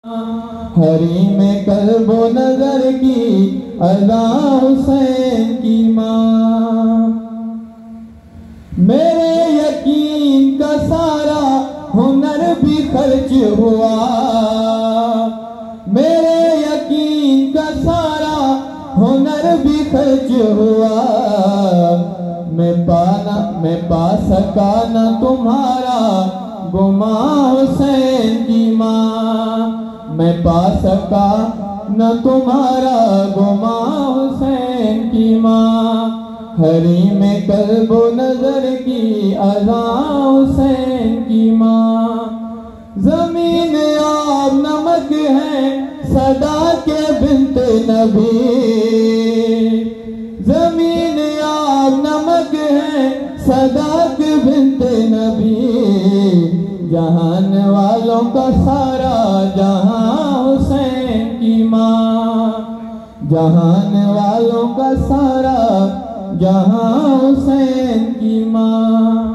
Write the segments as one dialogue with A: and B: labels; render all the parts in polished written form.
A: हरी में कल्बो नजर की अदा हुसैन की माँ। मेरे यकीन का सारा हुनर भी खर्च हुआ, मेरे यकीन का सारा हुनर भी खर्च हुआ। मैं पा सका न तुम्हारा गुमा हुसैन की माँ। मैं पा सका न तुम्हारा गुमा हुसैन की माँ। हरी में कल्बो नजर की अज़ा हुसैन की माँ। जमीन आब नमक है सदा के बिन्त नबी, जमीन आब नमक है सदा के बिन्त नबी। जहान वालों का सारा जहां हुसैन की माँ। जहान वालों का सारा जहां हुसैन की माँ।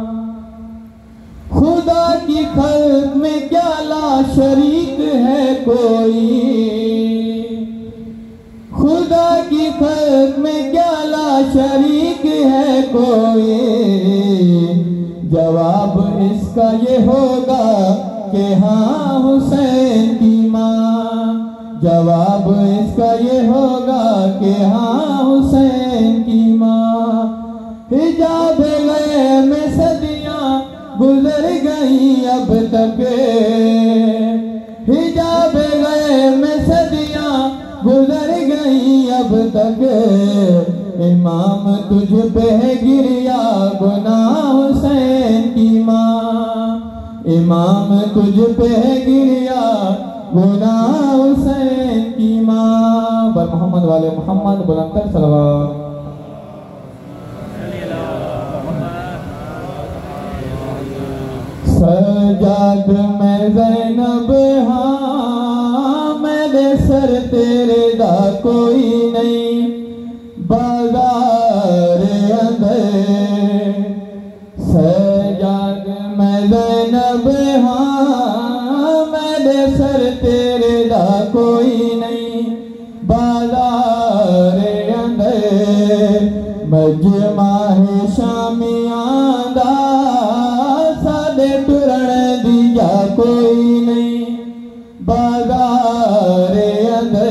A: खुदा की खल्क में क्या ला शरीक है कोई, खुदा की खल्क में क्या ला शरीक है कोई। जवाब इसका ये होगा कि हाँ हुसैन की माँ। जवाब इसका ये होगा कि हाँ हुसैन की माँ। हिजाब गए में सदियाँ गुजर गई अब तक, हिजाब गए में सदियाँ गुजर गई अब तक। इमाम तुझ पे है गिरिया गुनाह हुसैन की माँ। इमाम तुझ पे है गिरिया गुनाह हुसैन की माँ। बर मोहम्मद वाले मोहम्मद बुलंद सलवात। सजाद में ज़ैनब हाँ, मेरे सर तेरे दा कोई नहीं। बाजार अंदर सजाद में ज़ैनब हाँ, मेरे सर तेरे दा कोई नहीं। बाजार अंदर मजमा है शामियां दा सादे टुरण दिया कोई नहीं। बाजार अंदर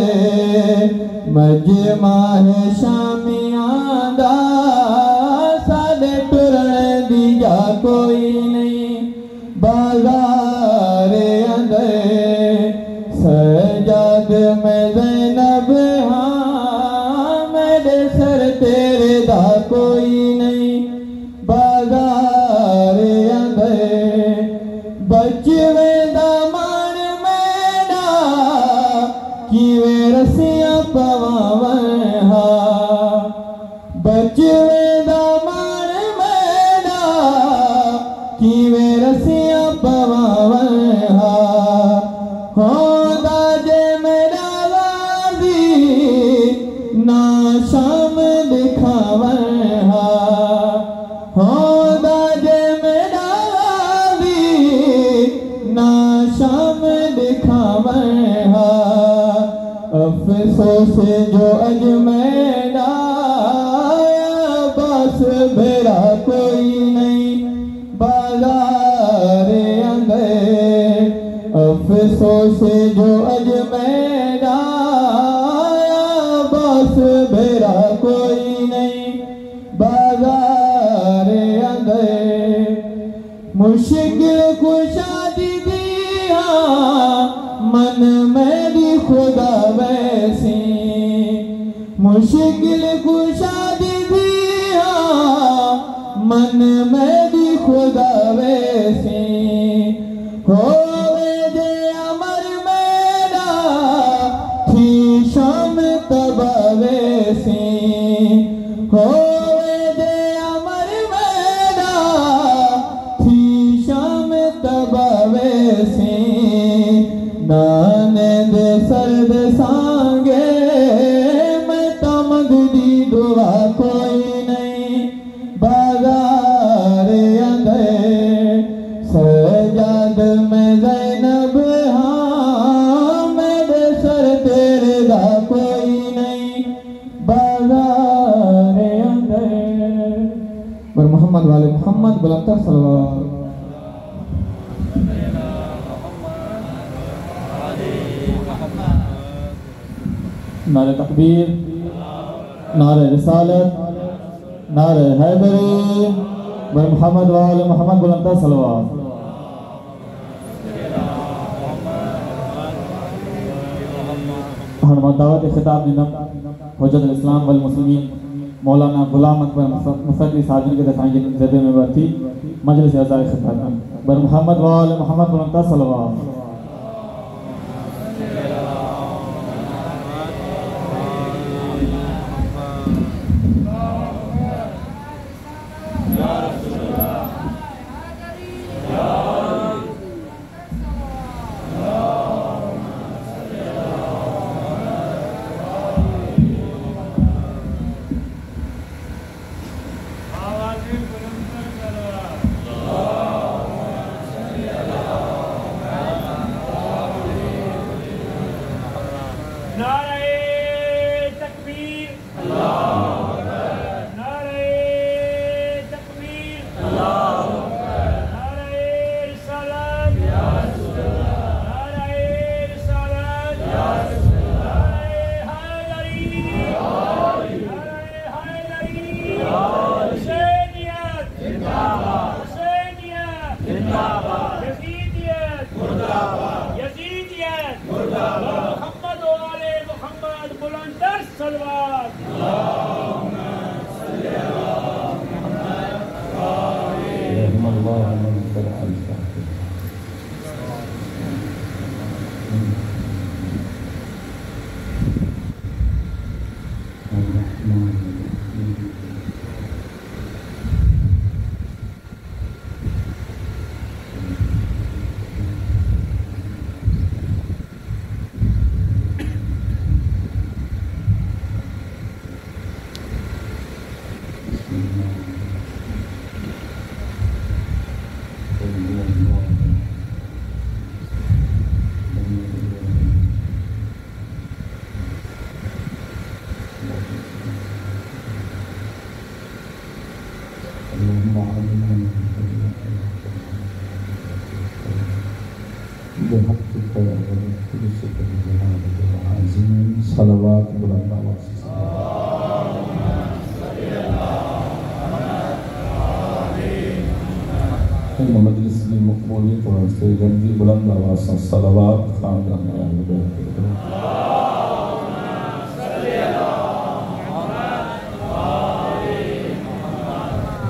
A: मजमा है शामियां दा सादे टुरण दिया कोई नहीं। बाजार अंदर सजाद में ज़ैनब हाँ, मेरे सर तेरे दा कोई नहीं। बाजार अंदर बचवे दा मान मेरा किवे रसियां पवावन हा। बचवे दा मान मेरा किवे रसियां पवावन हा। होंदा जे मेरा गाज़ी ना शाम दिखावन हा। होंदा जे मेरा गाज़ी ना शाम दिखावन हा। अफसोस जो अज मेरा बस मेरा कोई नहीं। बाजार अंदर अफसोस जो अज मेरा बस मेरा कोई नहीं। बाजार अंदर मुश्किल कुशादी दिया मन मेरी खुदा वैसी। मुश्किल कुशादी दिया मन मेरी खुदा वैसी। होवे जे अमर मेरा थी शाम तबा वैसी। होवे जे अमर मेरा थी शाम तबा वैसी। नाने दे सर्द सांगे मैं तमग दी दुआ कोई नहीं। बाजार अंदर सजाद में ज़ैनब हाँ, नारे तकबीर, नारे रिसालत, नारे हैदरी, बर मोहम्मद वाले मोहम्मद बुलंद सलवात। हरमत दावत खिताब निदम हुज्जत इस्लाम वल मुस्लिमीन मौलाना गुलाम अकबर मुफती साजन के दफाई जदे में बरती मजलिस अज़ाए खिताब बर मोहम्मद वाले मोहम्मद बुलंद सलवात।
B: मजलिस की मकबूलियत वास्ते गंजी बुलंद आवाज़ से सलावत खानदान अहले बैत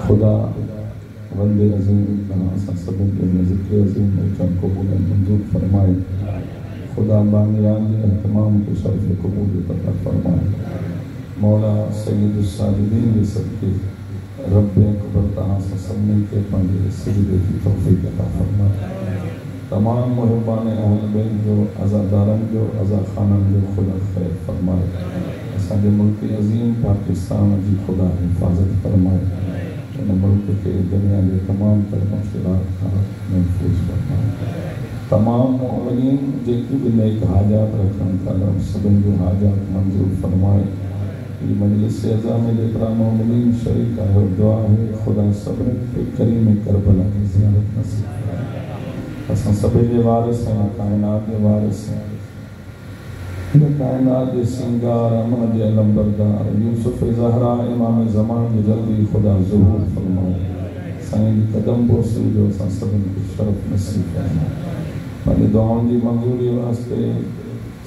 B: खुदा वंदे अज़ीम का सबन के ज़िक्र अज़ीम मौजूद कबूल मंजूर फरमाए। खुदा बानियान के तमाम को शर्फ कबूलियत अता फरमाए। मौला सय्यद साजिदीन के सबके रब अकबर तहाँ से सबने के पंजे सजदे की तौफीक अता फरमाए। तमाम मुहिबान अहल बैत जो अज़ादारन जो अज़ा खानन जो खुदा खैर फरमाए। असांजे मुल्क अज़ीम पाकिस्तान जी खुदा हिफाजत फरमाए। इन मुल्क के दुनिया के तमाम तर मुश्किलात का महफूज फरमाए। तमाम मोमिनीन जेकी भी नेक हाजात रखन ताला सभिन जो हाजात मंजूर फरमाए। ये मजलिस अज़ा में जेकरा मोमिनीन शरीक है और दुआ है खुदा सब्र के करीम करबला की ज़ियारत नसीब फरमाए। असां सभी के वारिस हैं, कायनात के वारिस हैं। ये कायनात के सिंगार अमन के अलमबरदार यूसुफ ज़हरा इमाम ज़मान के जल्दी खुदा ज़ुहूर फरमाए। साईं कदम बोसी जो असां सभिन को शरफ नसीब फरमाए। पंहिंजी दुआउनि जी मंज़ूरी वास्ते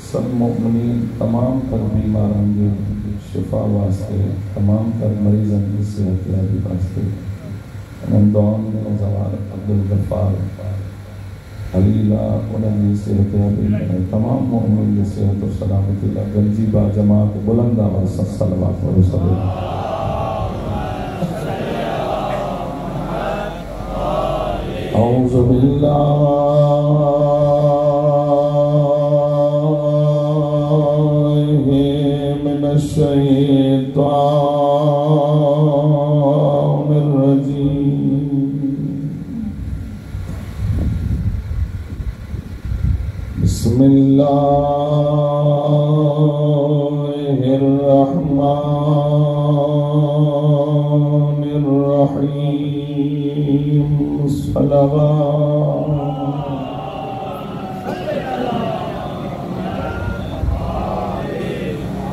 B: सब मोमिनीन तमाम तर बीमारन जी शिफा वास्ते तमाम तर मरीजन की सेहत याबी वास्ते उन दुआउनि में ज़वार अब्दुल गफ़ार अलीला उन्हनि सेहत याबी करे। तमाम मोमिनीन की सेहत और सलामती ला गंजी बा जमात बुलंद आवाज़ से सलवात करो सभी। औज़ु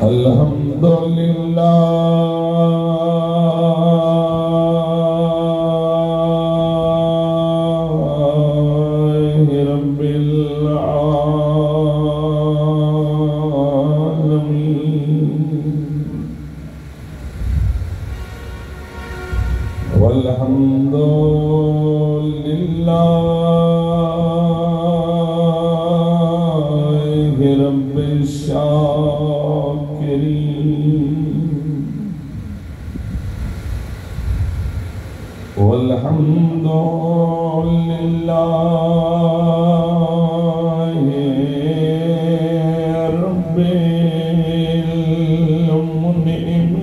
B: अल्हम्दुलिल्लाहि रब्बिल आलमीन वल्हम्दुलिल्लाहि रब्बिश शाकिरीन वल्हम्दुलिल्लाहि रब्बिल मुनइमीन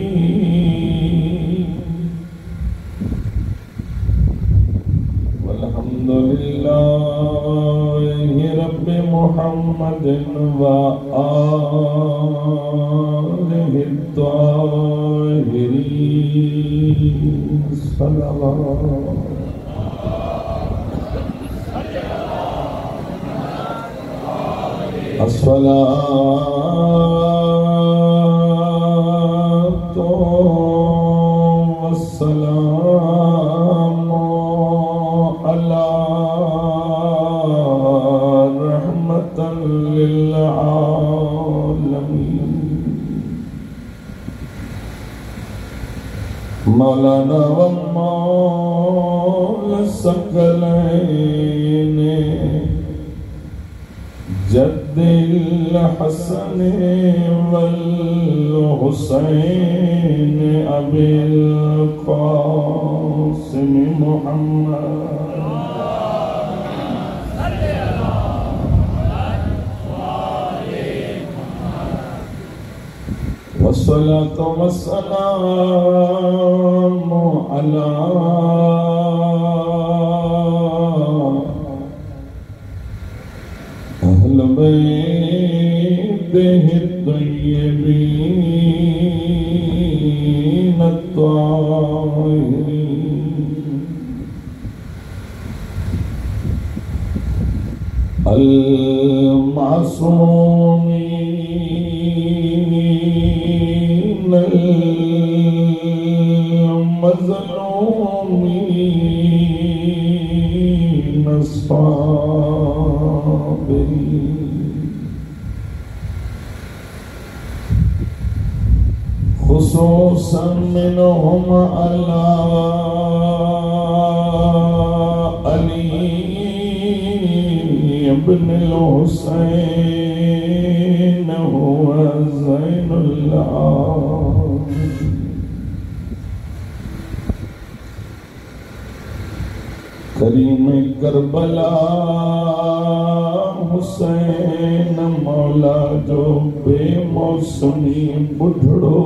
B: वल्हम्दुलिल्लाहि रब्बि मुहम्मदिन व आलिहि त्वाहिरीन सल्लल्लाहु अस्सलातु वस्सलामु अला रहमतल लिल आलमीन मौलाना व मौला सकलैन जद्दिल हसन वल हुसैन अबिल कासिम मुहम्मद वस्सलातु वस्सलामु अला अहल बैतिहि तय्यबीन अत्ताहिरीन अल मासूमीन अल मज़लूमीन खुसूसन मिनहुम अला अली इब्नुल हुसैन हुवा ज़ैनुल आबिदीन करीम करबला हुसैन मौला जो बेमौसमी बुढ़ड़ो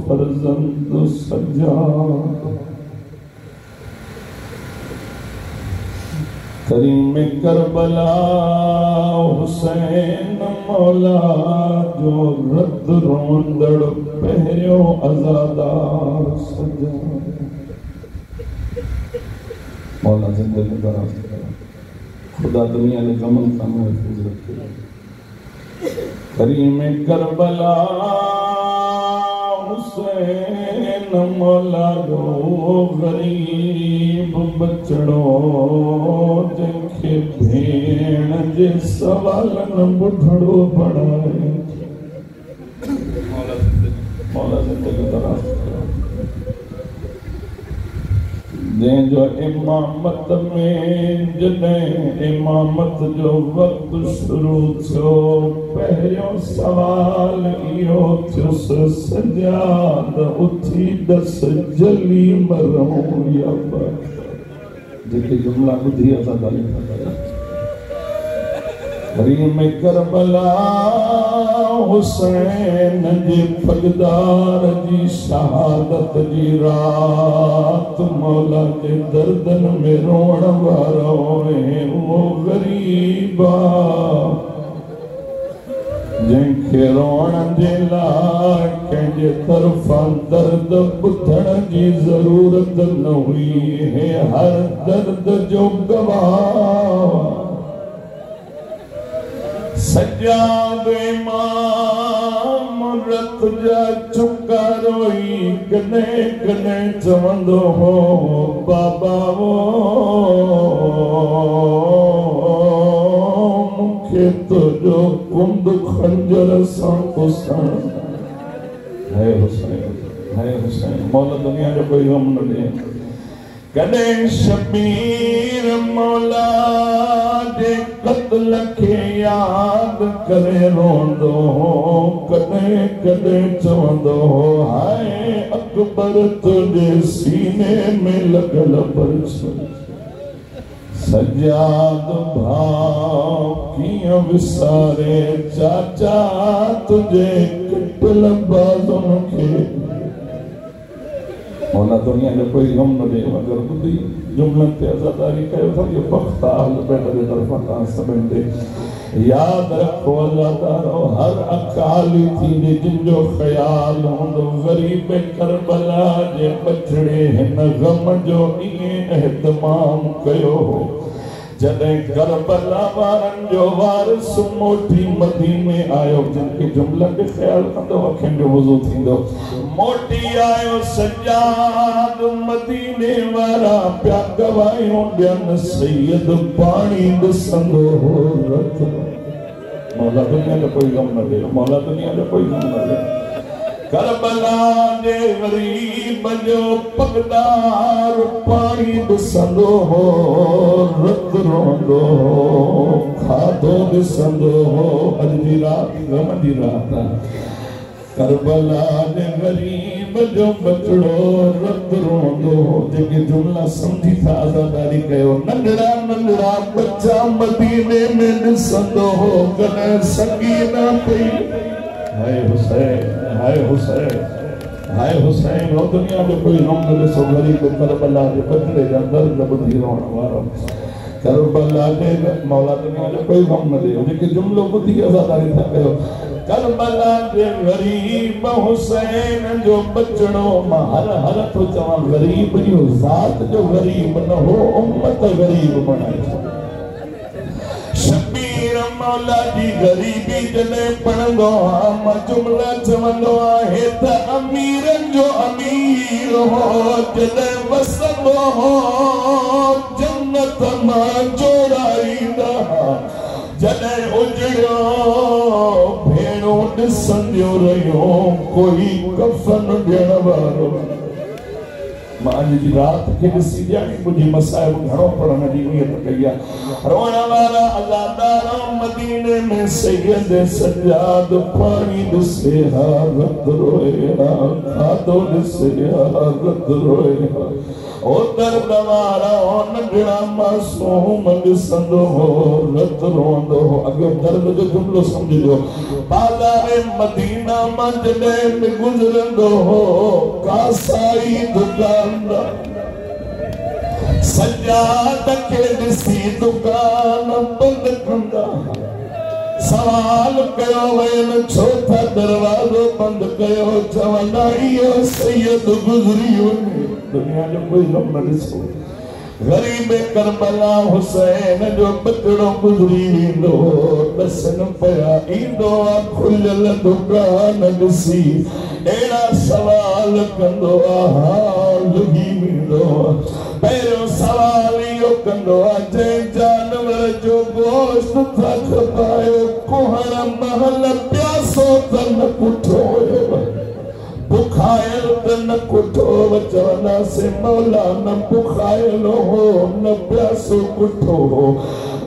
B: फर्जंद सज्जाद करीम करबला हुसैन मौला जो रद रोंदड़ पहरियो अज़ादार सज्जाद मौला जिंदगी दराज करे खुदा दुनिया ने कमल का महफूज रखे करीम करबला हुसैन मौला जो गरीब बचड़ो जंखे भेण जे सवालन बुढ़ड़ो बढ़ाए मौला जिंदगी दराज करे जो इमामत में जॾहिं इमामत जो वक़्तु शुरू थियो पहिरियों सवाल इहो थियुसि सजाद उथी दस जली मरूं या जेके जुमला ॿुधी असां ॻाल्हियूं था कयूं करीम करबला हुसैन जे फगदार जी शहादत जी रात मौला जे दर्दन में रोण वारो है वो गरीबा जंहिंखे रोण जे लाइ कंहिंजे तरफ़ां दर्द ॿुधण जी ज़रूरत न हुई है हर दर्द जो गवाह सज्जाद इमाम रत जा चुका रोई कने कने चवंदो हो बाबा वो मुखे तो जो कुंद खंजर सा कुसन है हुसैन मौला दुनिया जो कोई गम न दे कदे शबीर मौला दे कत्ल के याद करे रोंदो कदे कदे चवंदो हाय अकबर तुझे सीने में लगल परछ सजाद भाव किया विसारे चाचा तुझे कटल बाज़ों के मौला दुनिया जो कोई गम न दे मगर बुद्धि जुमलन ते आज़ादारी कयो था ये वक्त आल बेटे तरफा का सबन दे याद रखो अज़ादारो हर अकाली थी ने जिंजो ख्याल होंदो गरीब करबला जे बचड़े हिन गम जो इए एहतमाम कयो जॾहिं करबला वारनि जो वारिस मोटी मदीने आयो जिनके जुमला के ख्याल कंदो अखियुनि जो वज़ू थींदो मोटी आयो सजाद मदीने वारा प्या गवायूं ॾियनि सैयद पाणी ॾिसंदो हो रत मौला दुनिया जो कोई गम न दे मौला दुनिया जो कोई गम न दे करबला जे गरीब जो पगदार पानी ॾिसंदो हो रत रोंदो हो खाधो ॾिसंदो हो अॼु जी राति गम जी राति करबला जे गरीब जो बचड़ो रत रोंदो हो जेके जुमला सम्झी था आज़ादारी कयो नंढड़ा नंढड़ा बच्चा मदीने में ॾिसंदो हो कॾहिं संगी न पई हाय हुसैन वो दुनिया जो कोई गम न ॾिसो गरीब करबला जे बचड़े जा दर्द ॿुधी रोअण वारो करबला जे मौला दुनिया जो कोई गम न ॾे जेके जुमलो ॿुधी आज़ादारी था कयो करबला जे गरीब हुसैन जो बचड़ो मां हर तो चवां गरीब जो ज़ात जो गरीब न हो उम्मत गरीब बणाई शबीर मौला जी गरीबी जॾहिं पढ़ंदो आहे मां जुमला चवंदो आहे त अमीरनि जो अमीर हो जॾहिं वसंदो हो जन्नत मां जोड़ाईंदा जॾहिं उजड़ियो भेणो ॾिसंदियूं रहियो कोई कफन ॾियण वारो मां अॼु जी राति खे ॾिसी ॼाणी मुंहिंजी मसाइब घणो पढ़ण जी नियत कई आहे रोअण वारा अज़ादार मदीने में सैयद सजाद पाणी ॾिसे हा रत रोए हा खाधो ॾिसे हा रत रोए हा ओ दर्द वारा ओ नंढड़ा मासूम ॾिसंदो हो रत रोंदो हो अॻियो दर्द जो जुमलो सम्झिजो बाज़ारे मदीना मां जॾहिं गुज़रंदो हो कासाई दुकानदार सजाद खे ॾिसी दुकान बंदि कंदा सवाल कयो वयनि छो था दरवाज़ो बंदि कयो चवंदा इहो सैयद गुज़री वञे दुनिया जो कोई गम न ॾिसो गरीब करबला हुसैन जो बचड़ो गुज़री वेंदो ॾसनि पिया ईंदो आहे खुलियल दुकान ॾिसी अहिड़ा सवाल कंदो आहे लुगी वेंदो पहिरियों सवाल इहो कंदो आहे जंहिं जानवर जो गोश्त था खपायो कुहण महल प्यासो त न पुठो हुयो बुखायल त न कुठो चवंदासीं मौला न बुखायल हो न प्यासो कुठो हो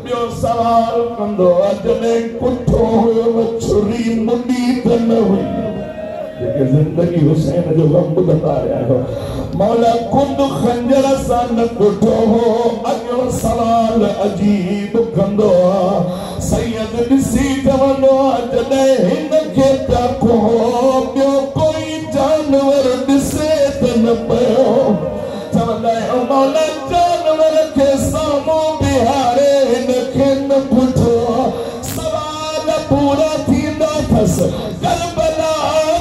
B: ॿियो सवाल कंदो आहे जॾहिं कुठो हुयो छुरी मुंडी त न हुई जेके ज़िंदगी हुसैन जो गम ॿुधंदा आया आहियो मौला कुंड खंजर सां न कुठो हो अॻियो सवाल अजीब कंदो आहे सैयद ॾिसी चवंदो आहे जॾहिं हिन खे पिया कुहो ॿियो कोई जानवर ॾिसे त न पियो चवंदा आहियूं मौला जानवर खे साम्हूं बिहारे हिन खे न पुछो सवाल पूरा थींदा अथसि करबला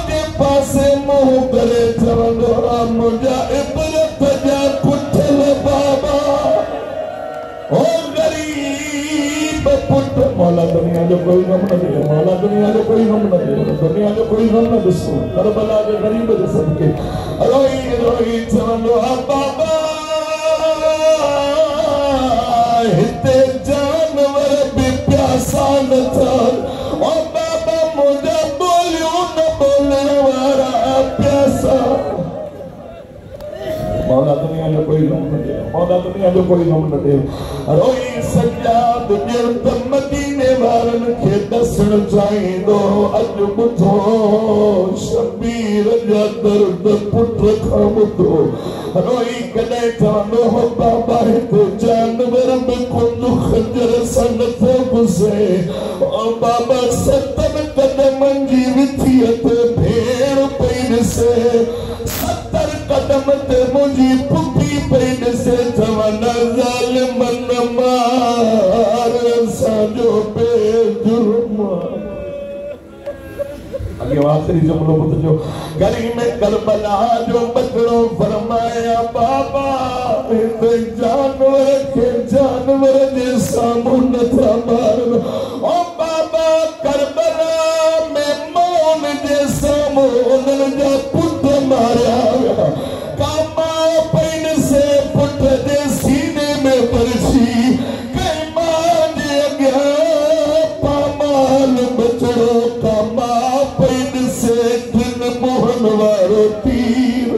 B: जे पासे मुंहुं करे चवंदो आहे मुंहिंजा इबरत जा पुठल बाबा ओ गरीब पुट मौला दुनिया जो कोई कोई गम न दे मौला, दुनिया जो कोई गम न दे, दुनिया जो कोई गम न ॾिसो, करबला जे गरीब जे सदके रोई रोई चवंदो आहे बाबा हिते जानवर भी प्यासा न थियनि, ओ बाबा मुंहिंजा ॿोलियूं न ॿोलण वारा प्यासा। मौला दुनिया जो कोई गम न दे, मौला दुनिया जो कोई गम न दे। रोई सजाद ॼण त मदीने वारनि खे ॾसणु चाहींदो, अॼु ॿुधो शबीर जा दर्द पुट खां ॿुधो। रोई कॾहिं चवंदो हो बाबा हिते जानवर बि कुंड खंजर सां नथो घुसे, ओ बाबा 70 कदमनि जी विथीअ ते भेड़ पई ॾिसे, 70 कदम ते मुंहिंजी पुफी पई ॾिसे, चवनि ज़ालिमनि मार असांजो बेजुर्म। अॻे आख़िरी जुमिलो ॿुधजो, गली में करबला जो बदिलो फरमाया बाबा हिते जानवर खे जानवर जे साम्हूं नथा मारनि, ओ बाबा करबला में मौन जे साम्हूं उन्हनि जा पुट मारिया विया, कामा पई से पुट जे सीने में बरसी, कई मां जे अॻियां पामाल बचड़ो कामा पई से टिन मोहन वारो तीर,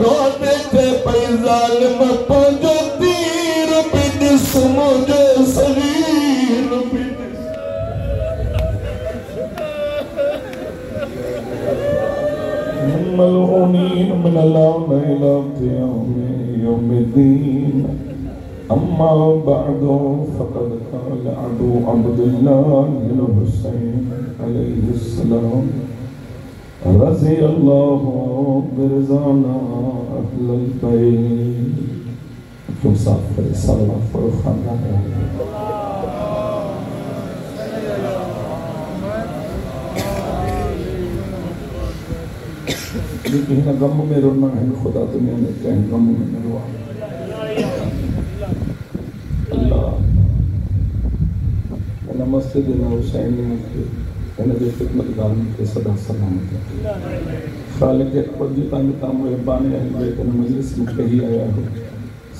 B: रोते थे पई ज़ालिम पंहिंजो तीर बि ॾिस मुंहिंजो शरीर बि मलऊनीन मिन यौमिद्दीन अम्मा बअदु फ़क़द क़ाल अबू अब्दुल्लाह हुसैन अलैहिस्सलाम रज़ियल्लाहु बिरज़ाना अहलल बैत। क्यों साफ करे सल्लल्लाहु अलैहि लेकिन हिन गम में रोना है, खुदा दुनिया में कंहिं गम में न रोआ। अल्लाह हिन मस्जिद हुसैन खे हिन जे ख़िदमतगारनि खे सदा सलामत रखे। ख़ालिक़ अकबर जी तव्हांजे तव्हां महिरबानी आहे हिन मजलिस में कही आया हो,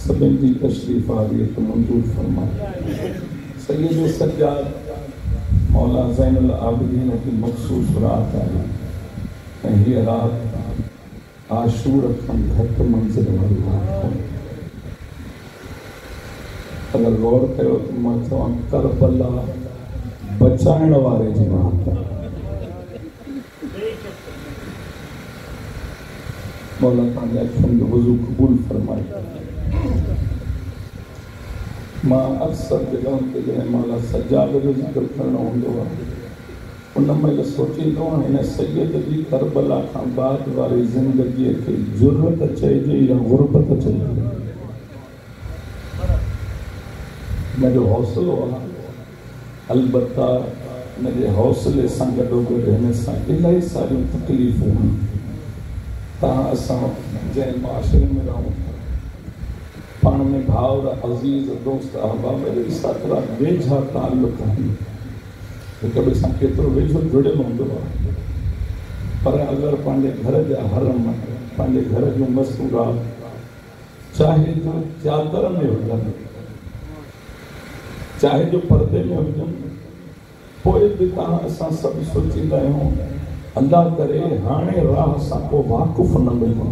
B: सभिनि जी तशरीफ़ आरियत मंज़ूर फरमाए। सैयद सज्जाद मौला ज़ैनुल आबिदीन की मख़सूस रात आहे ऐं हीअ रात आशूर खां घटि मंज़िल वारी रात कोन्हे। अगर गौर कयो तो मां चवां करबला बचाइण वारे जी रात आहे। मौला तव्हांजे अखियुनि जो वज़ू क़बूल फरमाए। मां अक्सर जगहनि ते जॾहिं मौला सज्जाद जो ज़िक्र करणो हूंदो आहे उन महिल सोचींदो आहियां हिन सैयद जी करबला खां बाद वारी ज़िंदगीअ खे ज़ुर्रत चइजे या गुरबत चइजे। हिन जो हौसलो आहे, अलबत्ता हिन जे हौसले सां गॾोगॾु हिन सां इलाही सारियूं तकलीफ़ूं आहिनि। तव्हां असां जंहिं माशरे में रहूं पाण में भाउर अज़ीज़ दोस्त अहबाब सां वेझा ताल्लुक़ आहिनि, हिक ॿिए सां केतिरो वेझो जुड़ियल हूंदो आहे, पर अगरि पंहिंजे घर जा हरम पंहिंजे घर जूं मस्तूरात चाहे जो चादर में हुजनि चाहे जो पर्दे में हुजनि, पोइ बि तव्हां असां सभु सोचींदा आहियूं अल्लाह करे हाणे राह सां को वाक़ुफ़ न मिले।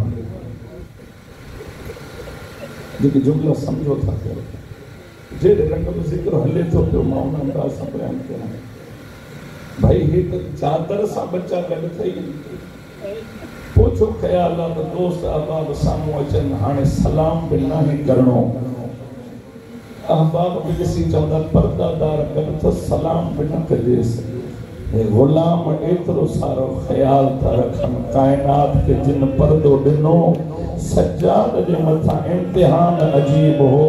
B: जेके जुमिला सम्झो था कयो, जहिड़े रंग में ज़िक्र हले थो पियो मां उन अंदाज़ सां बयानु कयां। भाई ही तो चादर सां बच्चा गॾु थई, पोइ छो ख़्याल आहे त दोस्त अहबाब साम्हूं अचनि हाणे सलाम बि न ई करिणो। अहबाब बि ॾिसी चवंदा परदादार गॾु त सलाम बि न कजेसि। हे ग़ुलाम एतिरो सारो ख़्याल था रखनि काइनात खे जिन परदो ॾिनो सज्जाद जे मथां इम्तिहान अजीब हो,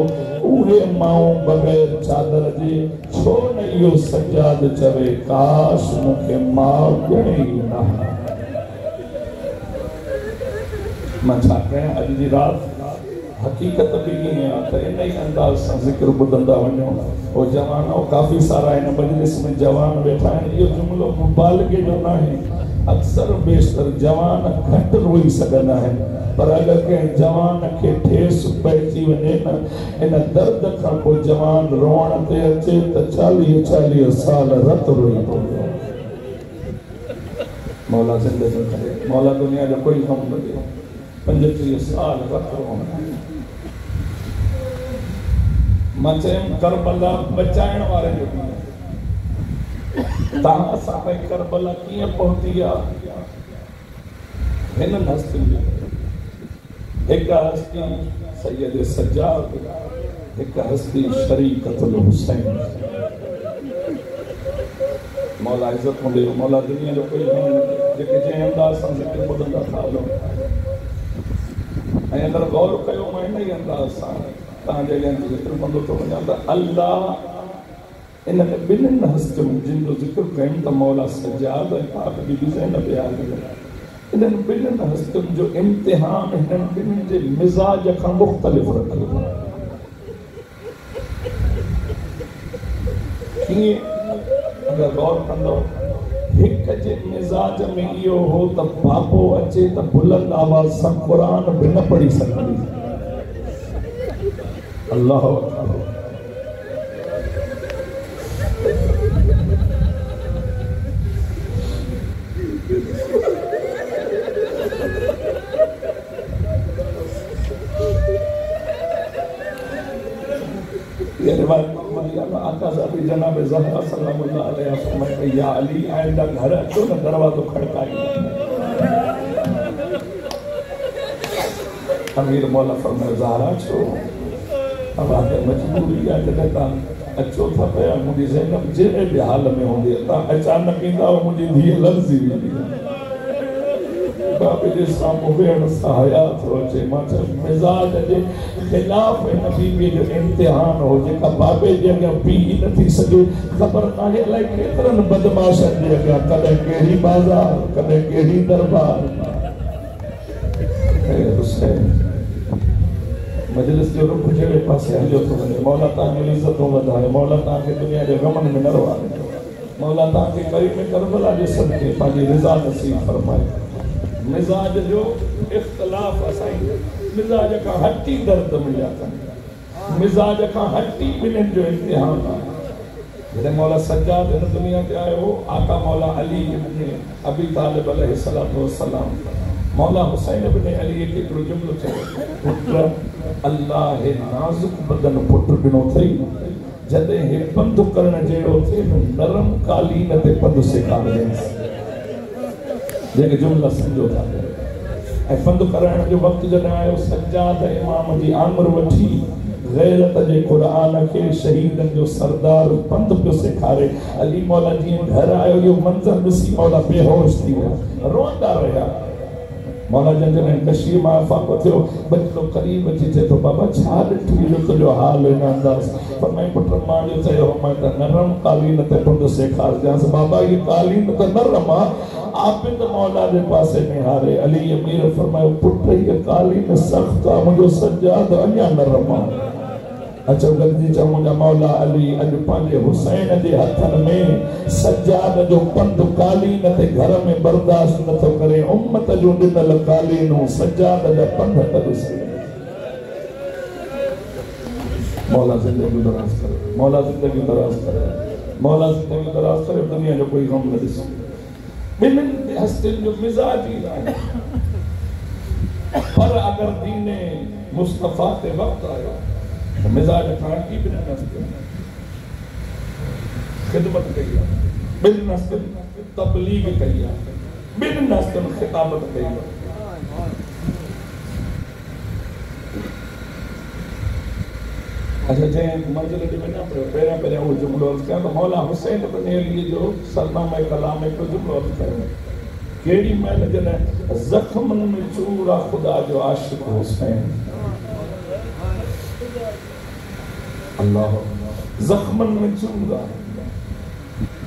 B: उहे माऊं बग़ैर चादर जे छो न इहो सज्जाद चवे काश मूंखे माउ ॼणे ई न। मां छा कयां, अॼु जी रात हकीकत भी ये आता है इन अंदाज से जिक्र बुदंदा वनो ओ जवान ओ काफी सारा इन मजलिस में जवान बैठा है ये जुमलो मुबालगे जो ना है अक्सर बेशतर जवान घट रोई सकना है पर अगर के जवान के ठेस पहुंची वने न इन दर्द का को जवान रोण ते अचे त 40 साल रत रोई तो मौला जिंदगी करे मौला दुनिया जो कोई गम न दे 35 साल रत रोण मचम करबला बचाइण वारे जो ता असा पे करबला किए पहुंची आ हिन हस्ती एक हस्ती सैयद सज्जाद एक हस्ती शरीकतुल हुसैन मौला इज्जत दे मौला दुनिया जो कोई जेके जे अंदाज सां जिक्र बुधंदा था लो ऐं अगर गौर कयो मैं नहीं अंदाज सां तहां जगह जिक्र बंदो तो वञा इन्हें ॿिन्हिनि हस्तियुनि जिन जो ज़िक्र कयूं त मौला सज्जाद ऐं पाक बीबी ज़ैनब इन्हनि ॿिन्हिनि हस्तियुनि जो इम्तिहान हिननि ॿिन्हिनि जे मिज़ाज खां मुख़्तलिफ़ रखियो कीअं अगर गौर कंदो हिक जे मिज़ाज में इहो हो त बाबो अचे त बुलंद आवाज़ सां क़ुरान बि न पढ़ी सघंदी अल्लाह ये रिवायत आका साहब जनाब ज़हरा सल्लल्लाहु अलैहि वसल्लम फरमाए या अली आइंदा घर अचो न दरवाज़ो खड़काई अमीर मौला फरमाए ज़हरा छो अब आके मजबूरी है जॾहिं तव्हां अचो था पिया मुंहिंजी ज़ैनब जहिड़े बि हाल में हूंदी तव्हां अचानक ईंदा मुंहिंजी धीअ लर्ज़ी वेंदी बाबे जे साम्हूं वेहण सां हया थो अचे मां चयो मिज़ाज जे ख़िलाफ़ हिन बीबीअ जो इम्तिहान हो जेका बाबे जे अॻियां पीउ नथी सघे ख़बर नाहे अलाए केतिरनि बदमाशनि जे अॻियां कॾहिं कहिड़ी बाज़ार कॾहिं कहिड़ी दरबार हुसैन मजलिस जो रुख जहिड़े पासे हलियो थो वञे मौला तव्हांजी इज़तूं वधाए मौला तव्हांखे दुनिया जे गमनि में न रवाने मौला तव्हांखे करीम करबला जे सदके पंहिंजी रिज़ा नसीब फरमाए मिज़ाज जो इख़्तिलाफ़ असांजी मिज़ाज खां हटी दर्द मिलिया अथनि मिज़ाज खां हटी ॿिन्हिनि जो इम्तिहान आहे जॾहिं मौला सज्जाद हिन दुनिया ते आयो आका मौला अली इब्न अबी तालिब अलैहिस्सलातु वस्सलाम मौला हुसैन इब्न अली के हिकिड़ो जुमिलो चयो पुट अल्लाह नाज़ुक बदन पुट ॾिनो अथई जॾहिं हे पंधु करण जहिड़ो थिए नरम कालीन ते पंधु सेखारियसि जेके जुमिला सम्झो था ऐं पंधु करण जो वक़्तु जॾहिं आयो सज्जाद इमाम जी आमर वठी गैरत जे क़ुरान के शहीदन जो सरदार पंध पियो सेखारे अली मौला जीअं घर आयो इहो मंज़र ॾिसी मौला बेहोश थी विया रोंदा रहिया मौला जंहिं कशीर मां फाको थियो बचड़ो करीब अची चए थो बाबा छा ॾिठी तुंहिंजो हाल हिन अंदाज़ पर मैं पुट मां जो चयो मां त नरम कालीन ते पंध सेखारिजांसि बाबा ये कालीन त नरम आहे आबिद मौला जे पासे में हारे अली अमीर फरमायो पुट ये कालीन सख्त आहे मुंहिंजो सज्जाद अञा नरम आहे अचो गॾिजी चऊं मुंहिंजा मौला अली अॼु पंहिंजे हुसैन जे हथनि में सज्जाद जो पंधु कालीन ते घर में बर्दाश्त नथो करे उम्मत जो ॾिनल कालीनूं सज्जाद जा पंध त ॾिसे मौला ज़िंदगी दराज़ करे मौला ज़िंदगी दराज़ करे मौला ज़िंदगी दराज़ करे दुनिया जो कोई गम न ॾिसे ॿिन्हिनि हस्तियुनि जो मिज़ाज ई आहे पर अगर दीन मुस्तफ़ा ते वक़्तु आयो मिज़ाज खां की बिना नस्ते खिदमत कई आहे बिन नस्ते तबलीग कई आहे बिन नस्ते खिताबत कई आहे अच्छा जंहिं मंज़िल ते वञा पियो पहिरियां उहो जुमिलो अर्ज़ु कयां त मौला हुसैन इब्न अली जो सरनामा कलाम हिकिड़ो जुमिलो अर्ज़ु कयो केॾी महिल जॾहिं ज़ख़्मनि में चूर आहे ख़ुदा जो आशिक़ हुसैन अल्लाह ज़ख़्मनि में चूर आहे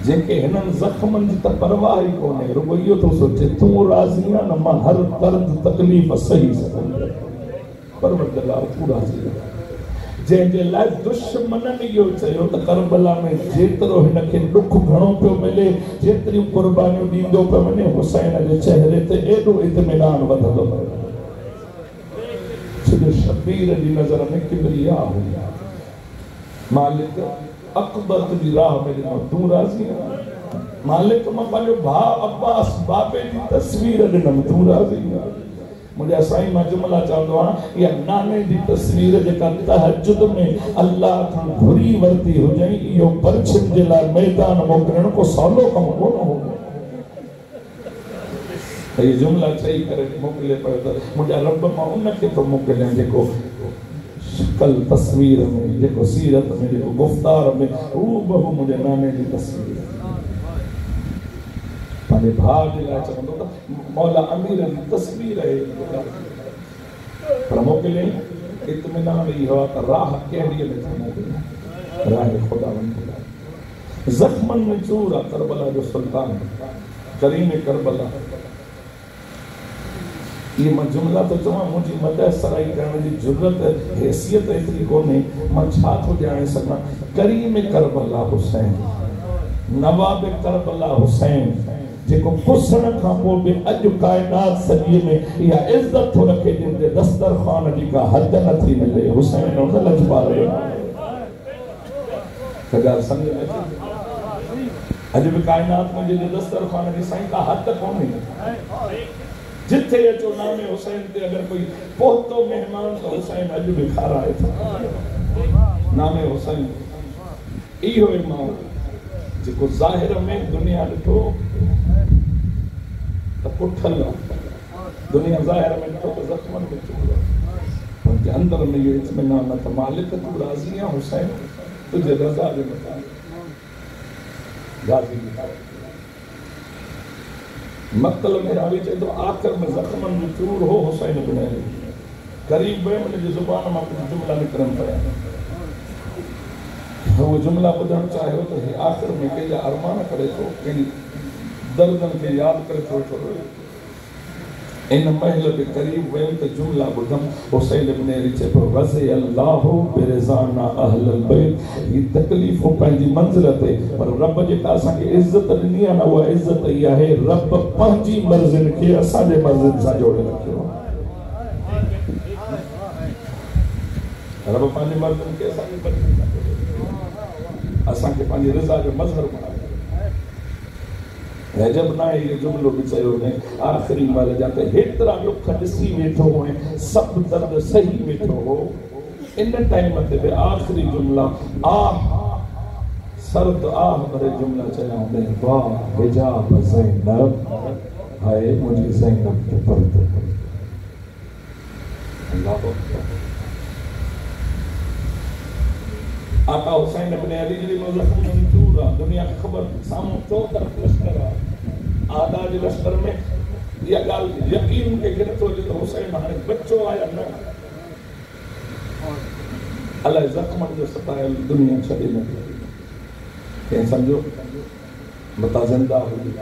B: जेके हिननि ज़ख़्मनि जी त परवाह ई कोन्हे रुॻो इहो थो सोचे तूं राज़ी आहे न मां हर दर्द तकलीफ़ सही सघंदुमि परवरदिगार पूरा थी जंहिंजे लाइ दुश्मननि इहो चयो त करबला में जेतिरो हिनखे दुख घणो पियो मिले जेतिरियूं कुर्बानियूं ॾींदो पियो वञे हुसैन जे चेहरे ते एॾो इत्मीनान वधंदो पियो छो शबीर जी नज़र में किबरिया हुई मालिक अकबर तुंहिंजी राह में ॾिनो तूं राज़ी मालिक मां पंहिंजो भाउ अब्बास बाबे जी तस्वीर ॾिनमि तूं राज़ी मुझे साईं मां जुमला चवंदो आहियां इहा नाने जी तस्वीर जेका तहजुद में अल्लाह खां घुरी वरिती हुजई इहो परछिन जे लाइ मैदान मोकिलण को सवलो कमु कोन हो ये जुमला चई करे मोकिले पियो त मुंहिंजा रब मां उनखे थो मोकिलियां जेको कल तस्वीर में जेको सीरत में जेको गुफ्तार में हू बहु मुझे नाने जी तस्वीर पंहिंजे भाउ जे लाइ चवंदो त मौला अमीर जी तस्वीर आहे पर मोकिले इत्मीनान इहो आहे त राह कहिड़ीअ में थो मोकिले राह ख़ुदावंद ज़ख्मन में चूर आहे करबला जो सुल्तान करीम करबला ये मां जुमला तो चवां मुझी मदद सराई करण जी जरूरत हैसियत एतरी कोने मां छा थो ॼाणे सघां करीम करबला हुसैन नवाब करबला हुसैन जेको पुसण खां पोइ बि अॼु काइनात सॼी में इहा इज़त थो रखे जिनजे दस्तरखान जी का हद नथी मिले हुसैन उन लजपाले ॻाल्हि सम्झ में अचे अॼु बि काइनात में जिनजे दस्तरखान जी साईं का हद कोन्हे जिथे अचो नामे हुसैन ते अगर कोई पहुतो मेहमान तो हुसैन अॼु भी खाराए थो नामे हुसैन इहो ई मां जेको ज़ाहिर में दुनिया ॾिठो त पुठल दुनिया ज़ाहिर में ॾिठो त ज़ख्मन में चुको पर जे अंदर में इहो इत्मीनान न त मालिक तूं राज़ी आहे हुसैन तुंहिंजे रज़ा जे मुताबिक़ राज़ी मक्तल में रावी चए तो आखिर में ज़ख्मन में चूर हो हुसैन इब्न अली करीब में मुझे जुबान में जुमला निकरन पया वो जुमला ॿुधण चाहियो तो आखिर में कंहिंजा अरमान करे थो कंहिं दर्दन खे याद करे थो छोड़ो इन महल के करीब वयम त जुमला ॿुधम हुसैन इब्न अली चए पियो रज़ी अल्लाहु बिरज़ाना अहलल बैत ही तकलीफ़ पंहिंजी मंज़िल ते पर रब जेका असांखे इज़त ॾिनी आहे न उहा इज़त इहा आहे रब पंहिंजी मर्ज़ियुनि खे असांजे मर्ज़ियुनि सां जोड़े रखियो रब पंहिंजी मर्ज़ियुनि खे असांजे मर्ज़ियुनि सां जोड़े असांखे पंहिंजी रिज़ा जो मज़हर बणायो जब ना ये जुमलो भी चयो ने आखिरी वाले जाते हेतरा दुख ॾिसी वेठो हो सब दर्द सही वेठो हो इन टाइम ते बि आखिरी जुमला आह सर्द आह भरे जुमला चया दे वाह हिजाब ज़ैनब हाय मुझी ज़ैनब के पर्दे अल्लाह आका हुसैन इब्न अली जी ज़ख्म मंजूर आहे दुनिया की खबर सामने चो तरफ लश्कर आहे आदा जे लश्कर में इहा ॻाल्हि यकीन के गिरत हो जो हुसैन हाणे बच्चो आया न अलाए ज़ख्मन जो सतायल दुनिया छॾे न कंहिं सम्झो मता ज़िंदा हुई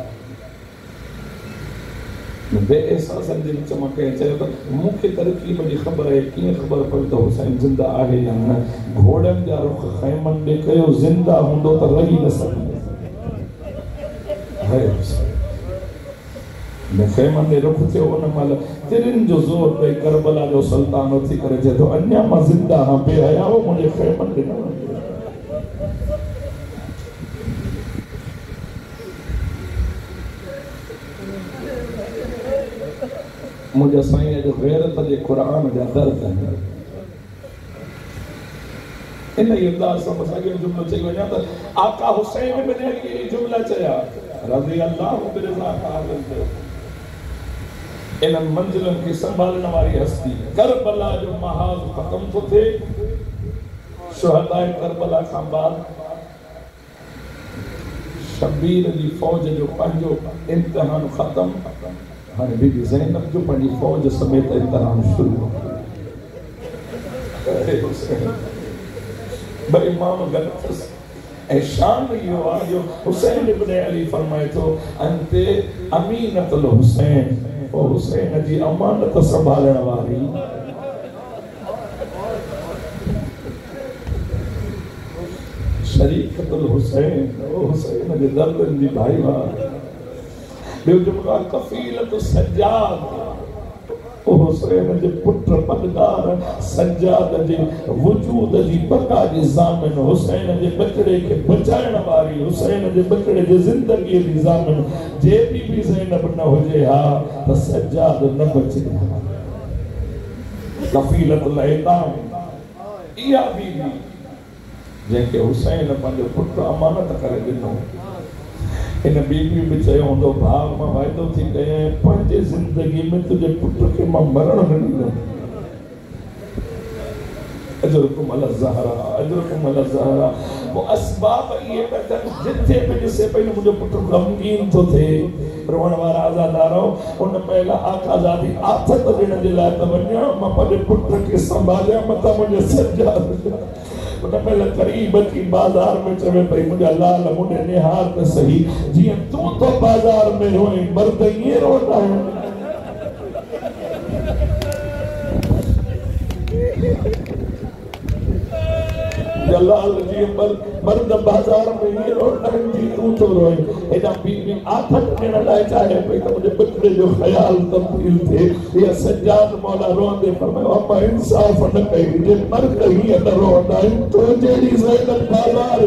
B: बेएहसासन जे विच मां कंहिं चयो त मूंखे तरकीब जी ख़बर आहे कीअं ख़बर पई त हुसैन ज़िंदा आहे या न घोड़नि जा रुख ख़ैमनि ॾे कयो ज़िंदा हूंदो त रही न सघंदो ख़ैमनि ॾे रुख थियो उन महिल तिरिन जो ज़ोर पई करबला जो सुल्तान उथी करे चए थो अञा मां ज़िंदा आहियां बेहया हो मुंहिंजे ख़ैमनि ॾे न मुझे साईं जो गैरत जे कुरान जा दर्द है इन इमदाद से मसागे जुमलो चई वञा त आका हुसैन इब्न अली ये जुमला चया रज़ी अल्लाहु बिरज़ाका इन मंजिलन के संभालने वाली हस्ती करबला जो महाज खत्म तो थे शुहदाए करबला का बाद शबीर जी फौज जो पंजो इम्तिहान खत्म हाणे बीबी ज़ैनब जो पंहिंजी फौज समेत इम्तिहान शुरू भाई इमाम गलत ऐं शान इहो आहे जो हुसैन इब्न अली फरमाए थो अंते अमीनतुल हुसैन ओ हुसैन जी अमानत संभालण वारी शरीकतुल हुसैन ओ हुसैन जे दर्दन जी भाई वा ॿियो जुमला कफ़ीलतु सज्जाद ओ हुसैन जे पुत्र पगदार सज्जाद जे वजूद जी बका जी ज़ामिन हुसैन जे बचड़े के बचाइण वारी हुसैन जे बचड़े जे ज़िंदगी जी ज़ामिन जे भी ज़ैनब न हुजे हा त सज्जाद न बचे कफ़ीलतुल ऐताम इहा बीवी जंहिंखे हुसैन पंहिंजो पुत्र अमानत करे ॾिनो इन बीवी भी चयो हूंदो भाउ मां वाइदो थी कयां पंहिंजे ज़िंदगी में तुंहिंजे पुट खे मां मरण न ॾींदुमि अजरुकुम अला ज़हरा वो असबाब ये कर जिथे पे जिसे पे मुझे पुत्र गमगीन तो थे रोण वारा आजादारो उन पहला आजादी आथत देने जे लाइ त वञा मां पंहिंजे पुत्र खे संभालिया मता मुंहिंजे सज्जाद उन पहला करीब थी बाजार में चवे भई मुंहिंजा लाल मुंडे निहार त सही जीअं तूं तो बाजार में रोई मर्द ईअं रोता है जलाल जी मर्द बाजार में ये रोता है जी तू तो रोए एदा बीवी आथत देने लाइ चाहे भई त मुझे बचड़े जो ख्याल तब्दील थे या सज्जाद मौला रोंदे फरमायो अम्मा इंसाफ न कई जे मर्द ही न रोंदा तो जेडी ज़ैनब बाजार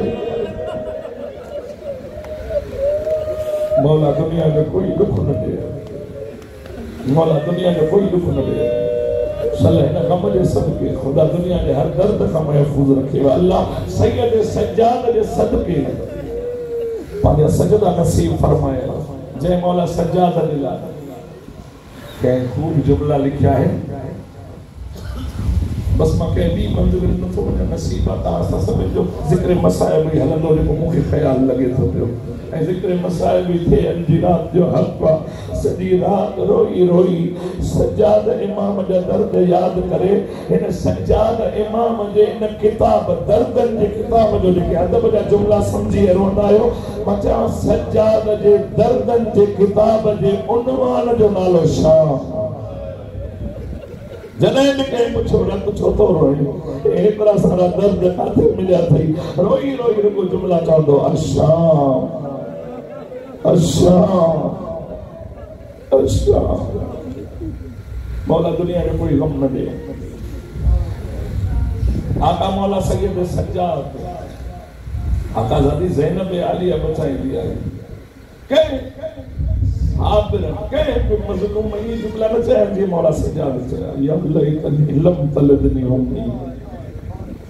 B: मौला दुनिया में कोई दुख न दे मौला दुनिया में कोई दुख न दे सल्लल्लाहु अलैहि कम जे सदके खुदा दुनिया के हर दर्द का महफूज रखे अल्लाह सैयद सज्जाद जे सदके पांजा सजदा नसीब फरमाए जय मौला सज्जाद दिला के खूब जुमला लिखा है बस मां के भी मंजिल न तो नसीब आता सब जो जिक्र मसाइब भी हलंदो जो मुखे ख्याल लगे तो पियो ऐ जिक्र मसाइब भी थे अंजी रात जो हक सदी रात रोई रोई सज्जाद इमाम जा दर्द याद करे इन सज्जाद इमाम जे इन किताब दर्दन जे किताब जो लिखे अदब जा जुमला समझी रोंदा आयो मचा सज्जाद जे दर्दन जे किताब जे उन्वान जो नालो शाह जॾहिं बि कंहिं पुछो न पुछो तो रोई एतिरा सारा दर्द काथे मिलिया थई रोई रोई रुगो जुमला चवंदो अशाम अशाम अशाम मौला दुनिया में कोई गम न दे आका मौला सैयद सज्जाद आका ज़ादी ज़ैनब आलिया बचाई दिया के आबिर के मज़लूम ये जुमला न चाहे जी मौला सज्जाद चाहे या अल्लाह कल इल्म तलदनी होगी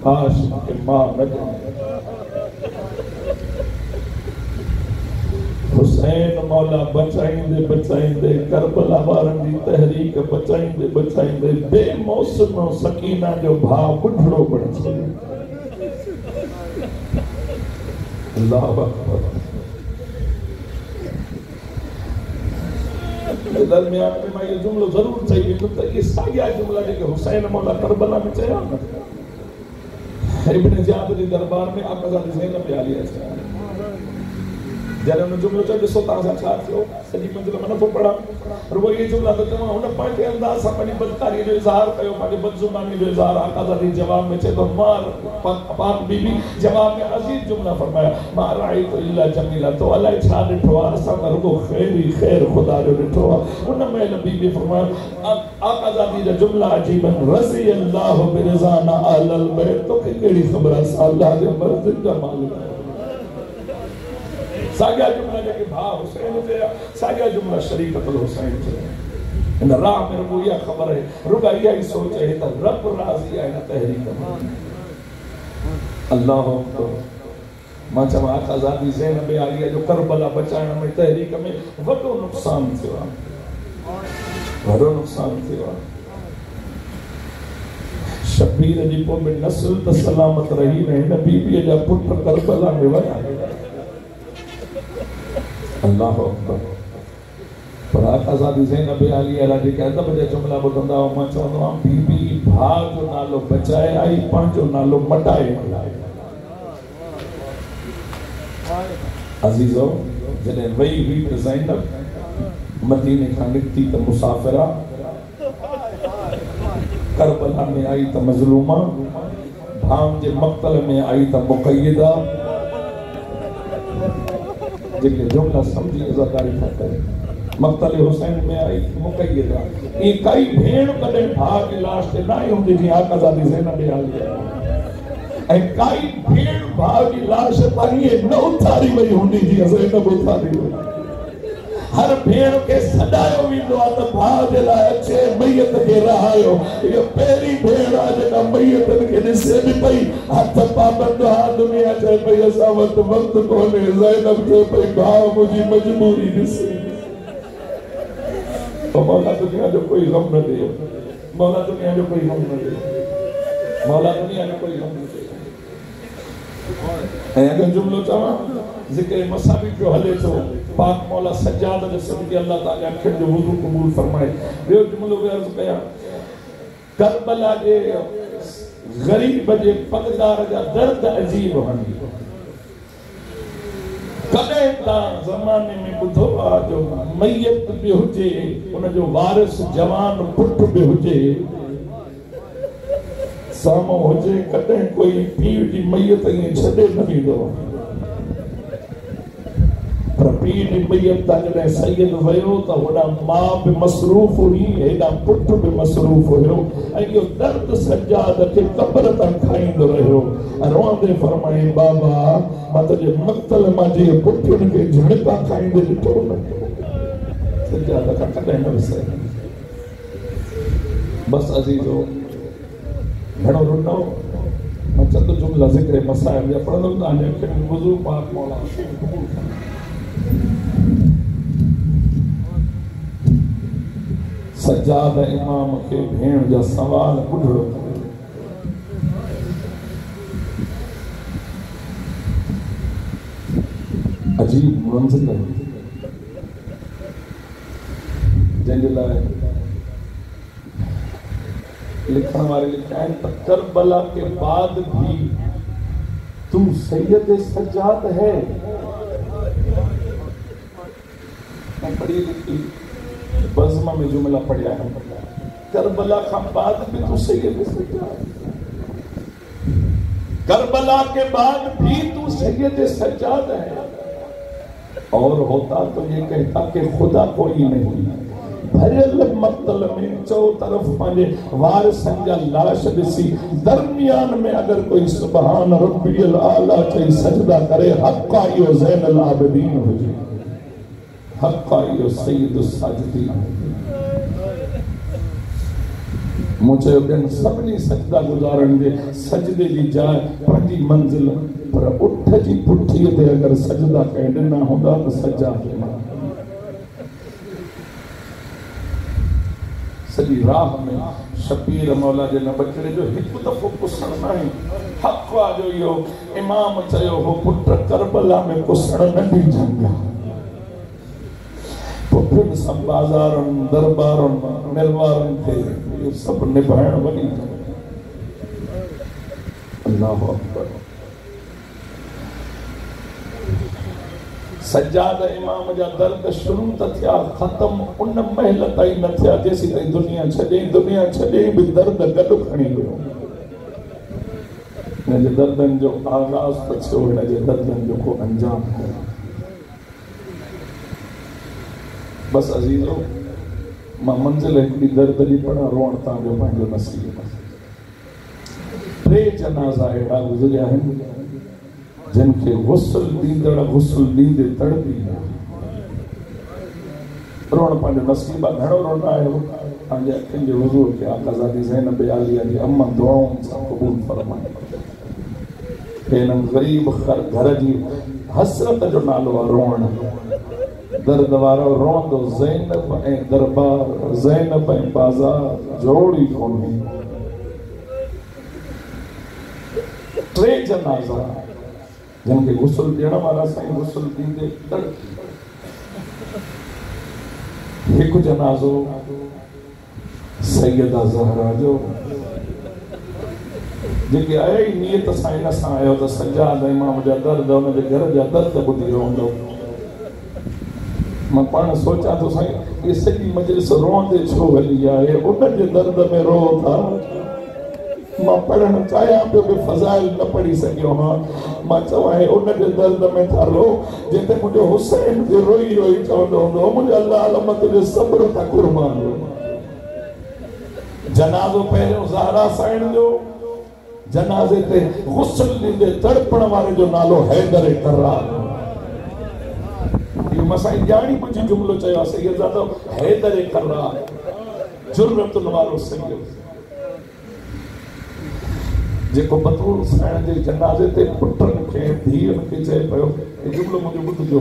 B: काश के मां न हुसैन मौला बचाइंदे बचाइंदे करबला वारन दी तहरीक बचाइंदे बचाइंदे बेमौसम सकीना जो भाव बुढ़ड़ो बन छो अल्लाह अकबर दरमियान में मैं ये जुमलो जरूर चाहिए तो ये साया जुमला जो हुसैन मौला करबला में चया इब्न ज़ियाद के दरबार में आका ज़ादी ज़ैनब आलिया जरे उन जुमलो चो दिसो ता छा थियो सजी मंजिल मन तो पढ़ा और वो ये जुमला तो तमा उन पाटे अंदाज सा अपनी बदकारी जो इजहार कयो पाटे बदजुबानी जो इजहार आका ज़ादी जवाब में चे तो मार पाक बीबी जवाब में अजीब जुमला फरमाया मा राइतु इल्ला जमीला तो अल्लाह छा दिठो असा करगो खैर ही खैर खुदा जो दिठो उन में बीबी फरमाया आका ज़ादी जो जुमला अजीब रज़ी अल्लाह बिरज़ाना अलल बैत तो केड़ी खबर अल्लाह के मर्ज़ी का मालिक सागा जुमला के भाव हुसैन जे सागा जुमला शरीकतुल हुसैन जे इन राह में रुगो या खबर है रुगा या ही सोच है त रब राजी है न तहरीक अल्लाह अकबर मां चवा आका ज़ादी ज़ैनब आलिया जो करबला बचाइण में तहरीक में वडो नुकसान थियो शबीर जी पो में नस्ल त सलामत रही ने न बीबी जा पुत्र करबला में वया अल्लाह अकबर पर आका ज़ादी ज़ैनब आलिया राजी के अदब जा जुमला बुधंदा मां चवंदो बीबी भा जो नालो बचाए आई पांजो नालो मटाए अजीजो जने वही हुई त ज़ैनब मदीने खां निकती त मुसाफिरा करबला में आई त मजलूमा भाम जे मक्तल में आई त मुक़य्यदा जेके जुमला समझी अज़ादारी था करे मक़तल हुसैन में आई मुक़य्यदा ये कई भेड़ कदे भाग लाश ते ना हुंदी जी आकाज़ादी ज़ैनब आली ऐं काई भेड़ भाग की लाश पानी न उतारी वई हुंदी जी ज़ैनब उतारी वई हर भेड़ के सदायो विंदो आ त भाउ जे लाइ अचे मैयत खे रहायो इहो पहिरीं भेड़ आहे जेका मैयतनि खे ॾिसे बि पई हथ पाबंद हा दुनिया चए पई असां वटि वक़्तु कोन्हे ज़ैनब चए पई भाउ मुंहिंजी मजबूरी ॾिसे मौला दुनिया जो कोई गम न दे मौला दुनिया जो कोई गम न दे मौला दुनिया जो कोई गम न दे ऐं अगर जुमलो चवां ज़िक्र मसाबी जो हले थो पाक मौला सज्जाद जो सदके अल्लाह ताला अखियुनि जो वुज़ू क़बूल फरमाए ॿियो जुमलो बि अर्ज़ कयां करबला जे ग़रीब जे पगदार जा दर्द अजीब आहिनि कॾहिं तव्हां ज़माने में ॿुधो आहे जो मैयत बि हुजे उनजो वारिस जवान पुटु बि हुजे साम्हूं हुजे कॾहिं कोई पीउ जी मैयत ईअं छॾे न ॾींदो पर पीउ जी मैयत तां जॾहिं सैयद वियो त होॾा माउ बि मसरूफ़ हुई हेॾा पुटु बि मसरूफ़ हुयो ऐं इहो दर्द सज्जाद खे क़ब्र तां खाईंदो रहियो ऐं रोअंदे फरमाई बाबा मां तुंहिंजे मक़तल मां जीअं पुठियुनि खे झिड़का खाईंदे ॾिठो न सज्जाद खां कॾहिं न विसरे बसि अज़ीज़ो घणो रुनो मां चंद जुमला ज़िक्र मसाइल जा पढ़ंदुमि तव्हांजे अखियुनि में वुज़ू पाक मौला सज्जाद इमाम के भेण जा सवाल ॿुधड़ो अजीब मंज़िल है जंहिंजे लाइ लिखण वारे लिखा है करबला के बाद भी तू सैयद सज्जाद है पढ़ी लिखी बज़्म में जुमला पढ़िया है करबला का बाद भी तू सैयद सज्जाद करबला के बाद भी तू सैयद सज्जाद है और होता तो ये कहता कि खुदा कोई नहीं भरियल मक़तल में चौ तरफ पांजे वारिसन जा लाश ॾिसी दरमियान में अगर कोई सुभान रब्बियल आला चई सजदा करे हक़ा इहो ज़ैनुल आबिदीन हुजे हक़ा इहो सय्यदुस साजिदीन मूं चयो ॿियनि सभिनी सजदा गुज़ारण जे सजदे जी जाइ पंहिंजी मंज़िल पर उठ जी पुठीअ ते अगर सजदा कंहिं ॾिना हूंदा त सज्जाद सॼी राह में शबीर मौला जे न बचड़े जो हिकु दफ़ो कुसण न आहे हक़ आहे जो इहो इमाम चयो हो पुट करबला में कुसण नंढी जंग पुठियुनि सां बाज़ारुनि दरबारुनि मिलवारनि खे इहो सभु निभाइण वॾी अल्लाहु अकबर सज्जाद इमाम जा दर्द शुरू त थिया ख़त्म उन महिल ताईं न थिया जेसीं ताईं दुनिया छॾे बि दर्द गॾु खणी वियो हिनजे दर्दनि जो आगाज़ त थियो हिनजे दर्दनि जो को अंजाम हो बसि अज़ीज़ो मां मंज़िल हिकिड़ी दर्द जी पढ़ा रोअण तव्हांजो पंहिंजो नसीब टे जनाज़ा अहिड़ा गुज़रिया आहिनि जिनके गुस्ल ॾींदे तड़पी रोण पंहिंजो नसीब आहे घणो रोना आयो तव्हांजे अखियुनि जे हुज़ूर खे आकाज़ादी ज़ैनब आलिया जी अम्मा दुआउनि सां क़बूल फरमाए हिननि ग़रीब घर जी हसरत जो नालो आहे रोअण दर्द वारो रोअंदो ज़ैनब ऐं दरबार ज़ैनब ऐं बाज़ार जोड़ी कोन्हे टे जनाज़ा जिनके गुस्ल ॾियण वारा साईं गुस्ल ॾींदे हिकु जनाज़ो सैयदा ज़हरा जो जेके आया ई नियत सां हिन सां आयो त सज्जाद इमाम जा दर्द हुनजे घर जा दर्द ॿुधी वियो हूंदो मां पाण सोचां थो साईं इहा सॼी मजलिस रोअंदे छो हली आहे उनजे दर्द में रो था मां पढ़ण चाहियां पियो बि फज़ाइल न पढ़ी सघियो हां। मां चवां उन जे दर्द में था रो जिते मुंहिंजो हुसैन बि रोई रोई चवंदो हूंदो मुंहिंजे अल्लाह अल्लाह तुंहिंजे सब्र तां कुर्बान हो। जनाज़ो पहिरियों ज़हरा साईं जो, जनाज़े ते गुस्ल ॾींदे तड़पण वारे जो नालो हैदर कर्रार। इहो मसां ॼाणी मुंहिंजी जुमिलो चयो आहे सैयदज़ादो हैदर कर्रार, जुर्रतुन वारो सैयद जेको बतूल साईं जे जनाज़े ते पुटनि खे धीअनि खे चए पियो, हे जुमिलो मुंहिंजो ॿुधिजो,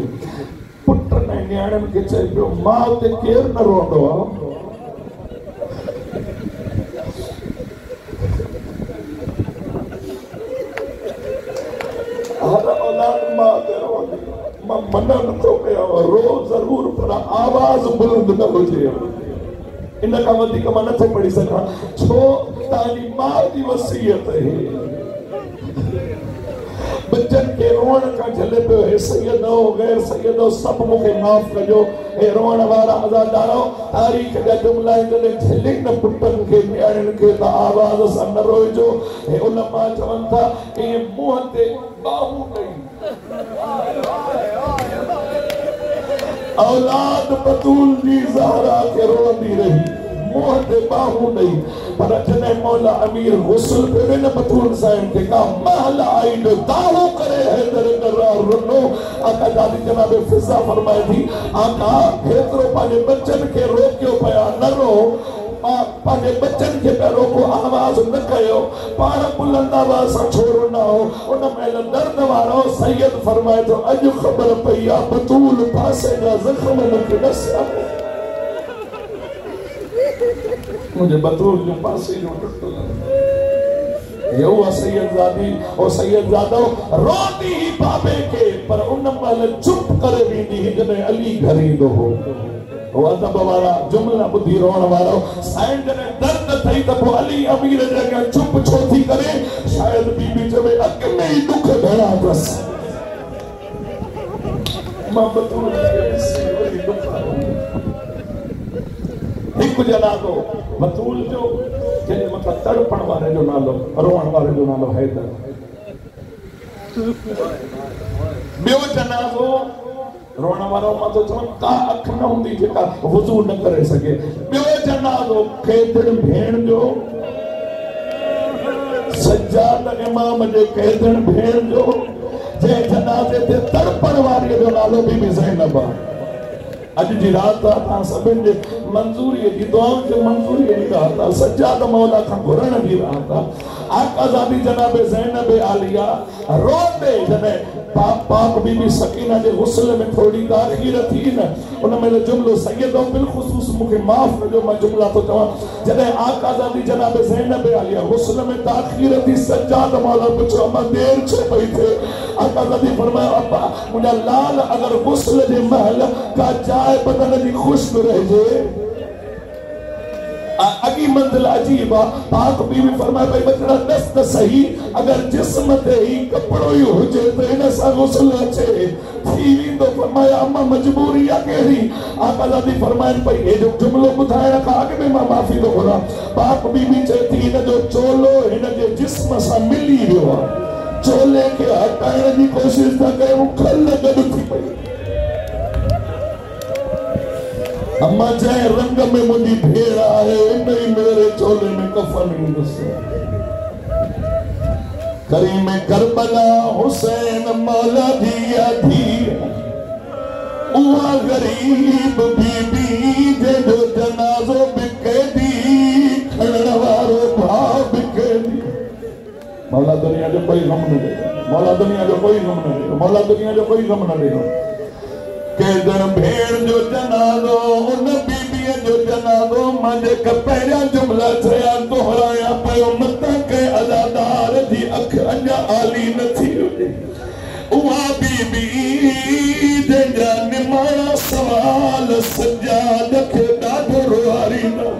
B: पुटनि ऐं नियाणियुनि खे चए पियो मां उते केरु न रहंदो आहे, हर औलाद मां ते रहंदी, मां मना नथो कयां रो ज़रूर पर आवाज़ बुलंद न हुजे। इन खां वधीक मां नथो पढ़ी सघां छो तव्हांजी माउ जी वसीयत आहे। बच्चन के रोअण खां झले पियो हे सैयदो गैर सैयदो सभु मूंखे माफ़ कजो। हे रोअण वारा अज़ादारो तारीख़ जा जुमिला जॾहिं झले न पुटनि खे नियाणियुनि खे त आवाज़ सां न रोइजो। हे उलमा चवनि था ईअं मुंहं ते बाहूं ॾेई औलाद बतूल जी ज़हरा खे रोंदी रही, मुंहं ते बाहूं ॾेई, पर जॾहिं मौला अमीर गुस्ल पियो न बतूल साईं खे का महल आई जो दावो करे हैदर कर्रार रुनो। आका दादी जनाब फिज़ा फरमाए थी आका हेतिरो पंहिंजे बच्चनि खे रोकियो पिया न रो, पंहिंजे बच्चनि खे पिया रोको आवाज़ न कयो, पाण बुलंद आवाज़ सां छो रुना हो। उन महिल दर्द वारो सैयद फरमाए थो अॼु ख़बर पई आहे बतूल पासे जा ज़ख़्म मूंखे ॾसिया, मुंहिंजे बतूल जो पासे जो टुटल ये हुआ सैयदज़ादी और सैयदज़ादो रोती ही बाबे के, पर उन महिल चुप करे वेंदी ही जॾहिं अली घर ईंदो हो। वो अदब वारा जुमिला ॿुधी रोअण वारो साईं जॾहिं दर्द अथई त पोइ अली अमीर जे अॻियां चुप छो थी करे, शायदि बीबी चवे अॻ में ई दुख घणा अथसि, मां बतूल हिकु जनाज़ो बतूल जो जंहिंजे मथां तड़पण वारे जो नालो रोअण वारे जो नालो हैदर। ॿियो जनाज़ो रोअण वारो मां थो चवां का अख न हूंदी जेका वुज़ू न करे सघे। ॿियो जनाज़ो कैदड़ भेण जो, सज्जाद इमाम जे कैदड़ भेण जो, जंहिं जनाज़े ते तड़पण वारीअ जो नालो बीबी ज़ैनब आहे। अॼु जी रात तव्हां सभिनि जे मंज़ूरीअ जी दुआउनि जे मंज़ूरीअ जी रात आहे, सज्जाद मौला खां घुरण जी रात आहे। आकाज़ादी जनाब ज़ैनब आलिया रोते जॾहिं पाक बीबी सकीना जे गुस्ल में थोड़ी ताख़ीर थी न, उन में जुमिलो सैयदो बिलख़ुसूस मूंखे माफ़ कजो मां जुमिला थो चवां, जॾहिं आकाज़ादी जनाब ज़ैनब आलिया गुस्ल में ताख़ीर थी सज्जाद मौला पुछो अम्मा देर छो पई थिए। आकाज़ादी फरमायो अब्बा मुंहिंजा लाल अगर गुस्ल जे महल का चाय बदन जी खुश्क रहिजे। अगी मंजिल अजीब आहे, पाक बीवी फरमाए पई बचड़ा दस त सही अगर जिस्म ते ही कपड़ो ही हुजे त इन सां गुस्ल अचे थी वेंदो। फरमाया अम्मा मजबूरी आहे कहिड़ी। आकाज़ादी फरमाइनि पई हे जो जुमिलो ॿुधाइण खां अॻु में मां माफ़ी थो घुरां। पाक बीवी चए थी हिन जो चोलो हिन जे जिस्म सां मिली वियो आहे, चोले खे हटाइण जी कोशिशि था कयूं, खल गॾु थी पई। अम्मा चाहे रंग में मुंहिंजी भेड़ आहे, इन ही मेरे चोले में कफन ईंदुसि। करीम करबला हुसैन मौला जी थी उहा गरीब बीबी जंहिंजो जनाज़ो बिके दी, खणण वारो भाउ बिके दी। मौला दुनिया जो कोई गम न ॾे, मौला दुनिया जो कोई गम न ॾे, मौला दुनिया जो कोई गम न ॾे। कैदड़ भेण जो जनाज़ो उन बीबीअ जो जनाज़ो मां जेका पहिरियां जुमिला चया दोहराया पियो मतां कंहिं अज़ादार जी अखि अञा आली न थी हुजे। उहा बीबी जंहिंजा निमाणा सवाल सज्जाद खे ॾाढो रुआरींदा,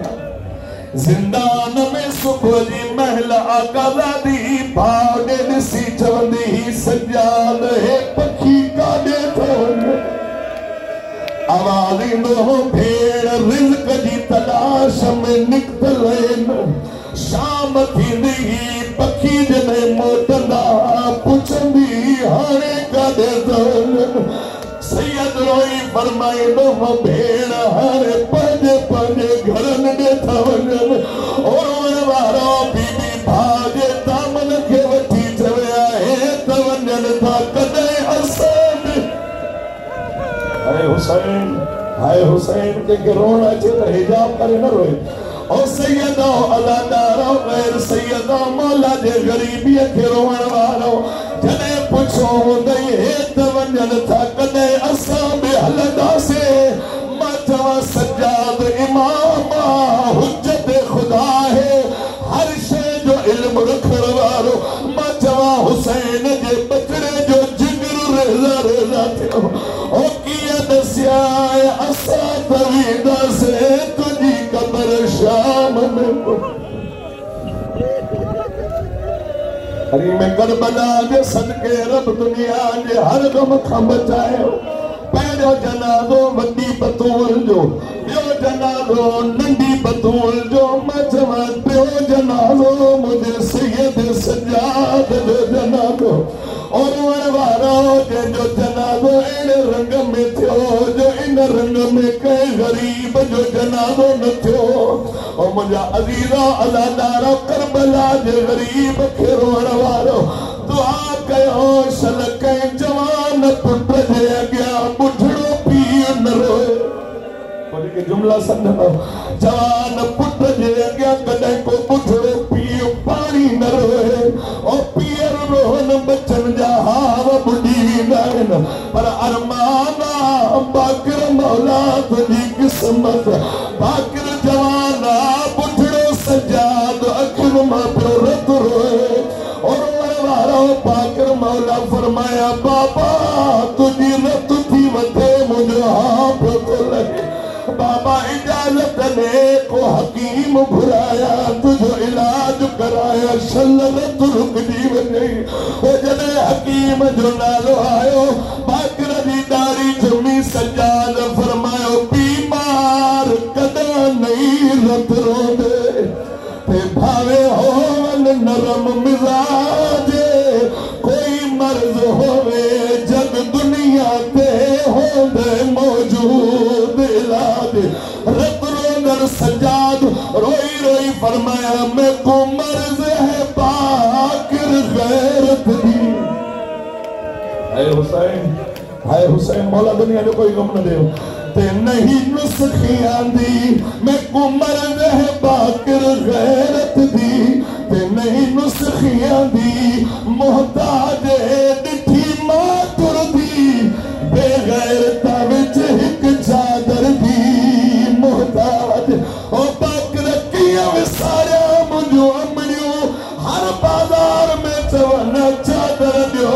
B: ज़िंदान में सुबुह जी महल आकाज़ादी भाउ ॾे ॾिसी चवंदी ही सज्जाद हे पखी काॾे थो वञे। आवाज़ ईंदो हो भेड़ रिज़्क़ जी तलाश में निकितल आहिनि,
C: शाम थींदी पखी जने मोटंदा पुछंदी हाणे काॾे थो सैयद रोई फरमाईंदो भेण हाणे पंहिंजे पंहिंजे घरनि ॾे था वञनि और वारो बीबी भाउ जे दामन खे वठी चविया हे त वञनि था कॾहिं असां हाय हुसैन कंहिंखे रोअण अचे त हिजाब करे न रोए ओ सैयदो अलादारो गैर सैयदो मौला जे ग़रीबीअ खे रोअण वारो जॾहिं पुछो हूंदई हे त वञनि था कॾहिं असां बि हलंदासीं मां चवां सज्जाद इमाम हुज्जत ख़ुदा है हर शइ जो इल्म रखण वारो मां चवां हुसैन जे बचड़े जो जिगर रेज़ा रेज़ा थियो ओ कीअं दसिया असां त वेंदासीं तुंहिंजी क़बर शाम में हरी में करबला जे सदके रब दुनिया जे हर गम खां बचायो पहिरियों जनाज़ो वॾी बतूल जो ॿियो जनाज़ो नंढी बतूल जो मां चवां टियों जनाज़ो मुंहिंजे सैयद सज्जाद जो जनाज़ो और वारो जंहिंजो जनाज़ो अहिड़े रंग में थियो जो इन रंग में कंहिं ग़रीब जो जनाज़ो न थियो और मुंहिंजा अज़ीज़ा अलादारा करबला जे ग़रीब खे रोअण वारो दुआ कयो सल कंहिं जवान पुट जे अॻियां ॿुढड़ो पीउ न रोए के जुमला समझो जवान पुट जे अॻियां कॾहिं को ॿुढड़ो पीउ पाणी न रोए और पीअर रोहन बचन जा हाव ॿुॾी वेंदा आहिनि पर अरमाना बाकिर मौला तुंहिंजी क़िस्मत बाकिर जवान ॿुढड़ो सजाद अखियुनि मां पियो रत रोए और वारो बाकिर मौला फरमाया बाबा तुंहिंजी रत थी वधे मुंहिंजो हा पियो थो लॻे बाबा इजाज़त ने को हकीम घुराया तुझो इलाज कराया शलरत रुकजी वञे ओ जॾहिं हकीम जो नालो आयो बाकिर जी दाढ़ी झुमी सजाद फरमायो बीमार कॾहिं नहीं रत रोंदे ते भावे होवन नरम मिजाज कोई मर्ज होवे जग दुनिया ते होंदे मौजूद इलाज रत रोंदड़ सजाद रोई रोई फरमाया मैं को मर्ज है बाकिर गैरत दी हाय हुसैन मौला दुनिया जो कोई गम न दे ते नहीं नुस्खी आंदी मैं को मर्ज है बाकिर गैरत दी ते नहीं नुस्खी आंदी मोहताज डिठी मां तुरदी बेगैरता विच हिक चादर दी मोहताज ओ बाकिर कीअं विसारिया मुंहिंजो अमड़ियो हर बाज़ार में चवनि चादर ॾियो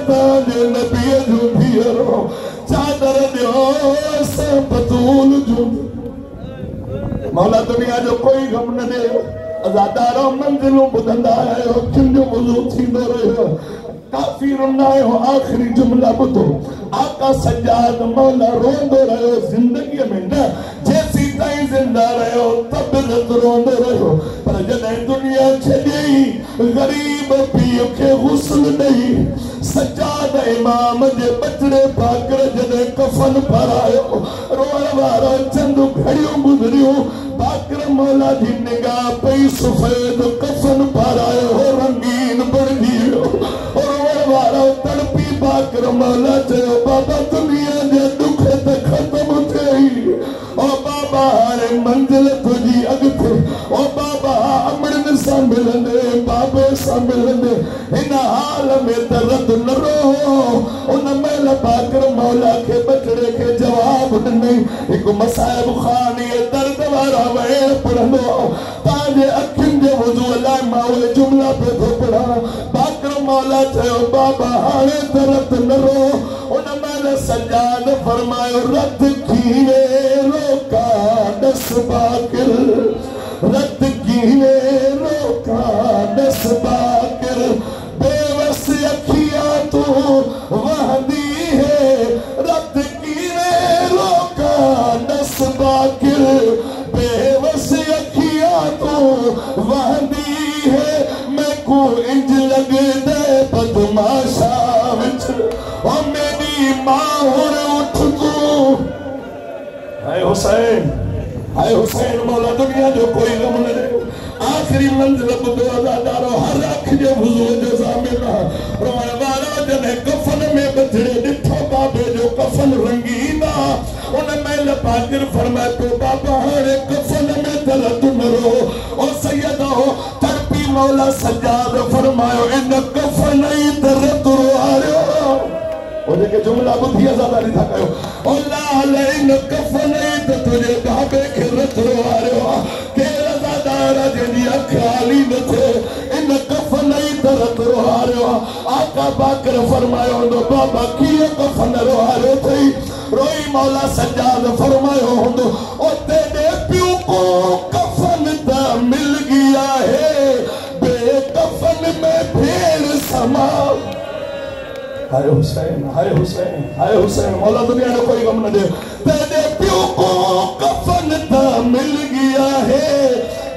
C: तव्हांजे नबीअ जो बीहरो चादर ॾियो बतूल जो मौला दुनिया जो कोई गम न दे अज़ादारो मंज़िलूं ॿुधंदा आहियो अखियुनि जो वुज़ू थींदो रहियो काफ़ी रुनायो आख़िरी जुमला ॿुधो आका सज्जाद मौला रोंदो रहियो ज़िंदगीअ में न जेसीं ताईं ज़िंदा रहियो तब रोंदो रहियो पर जॾहिं दुनिया छॾियई ग़रीब पीउ खे गुस्ल ॾेई सज्जाद इमाम जे बचड़े बाकिर जॾहिं कफन पारायो रोअण वारो चंद घड़ियूं गुज़रियूं बाकिर मौला जी निगाह पई सफ़ेद कफन पारायो रंगीन बणिजी वियो रोअण वारो तड़पी बाकिर मौला चयो बाबा दुनिया जे दुख त ख़त्म थियई ओ बाबा हाणे मंज़िल तुंहिंजी अॻिते ओ बाबा अमड़नि सां मिलंदे बाबे सां मिलंदे हिन हाल में त रत न रो उन महिल बाकिर मौला खे बचड़े खे जवाब ॾिनई हिकु मसाइब ख़ान इहे दर्द वारा वेड़ पढ़ंदो तव्हांजे अखियुनि जे वुज़ू लाइ मां उहे जुमला पियो थो पढ़ां बाकिर मौला चयो बाबा हाणे त रत न रो उन महिल सज्जाद फरमायो रत कीने रोका दस बाकिर रत कीने रोका दस बाकिर बेवस अखियां तो वहदी है रत कीने रोका दस बाकिर बेवस अखियां तो वह हुसैन मौला दुनिया जो कोई गम न दे आखिरी मंजिल बुधो अज़ादारो हर अख जे वुज़ू जो सामिना रोए वाला जने कफन में बथड़े डिठो बाबे जो कफन रंगीना उन मैल पाकिर फरमाए तो बाबा हरे कफन में दर्द न रो ओ सैयदा हो तरपी मौला सज्जाद फरमायो इन कफन ही दर्द रो आयो ओ जेके जुमला बुधिया ज़्यादा नहीं था कयो ओ लाल इन कफन ही तो तुझे बाबे के रत रो आयो के रज़ादार जनी खाली न थे इन कफन ही दर्द रो आयो आका बाकर फरमायो तो बाबा किए कफन रो आयो थई रोई मौला सज्जाद फरमायो होंदो ओ तेरे प्यू को कफन ता मिल गया है बेकफन में भेड़ समा हाय हुसैन हाय हुसैन हाय हुसैन मौला दुनिया में कोई गम न दे तेरे प्यू को कफन ता मिल गया है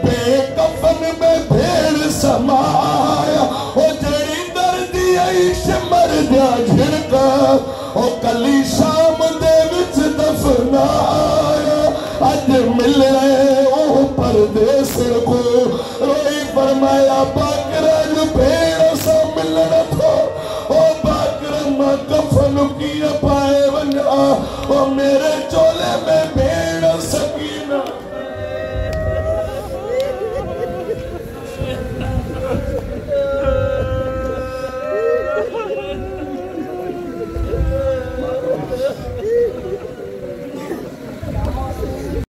C: बेकफन में भेड़ समाया ओ जड़ी दर्दी आइश मर जा झिड़का ओ कली शाम दे विच दफनाया अज मिल रहे ओ परदेस को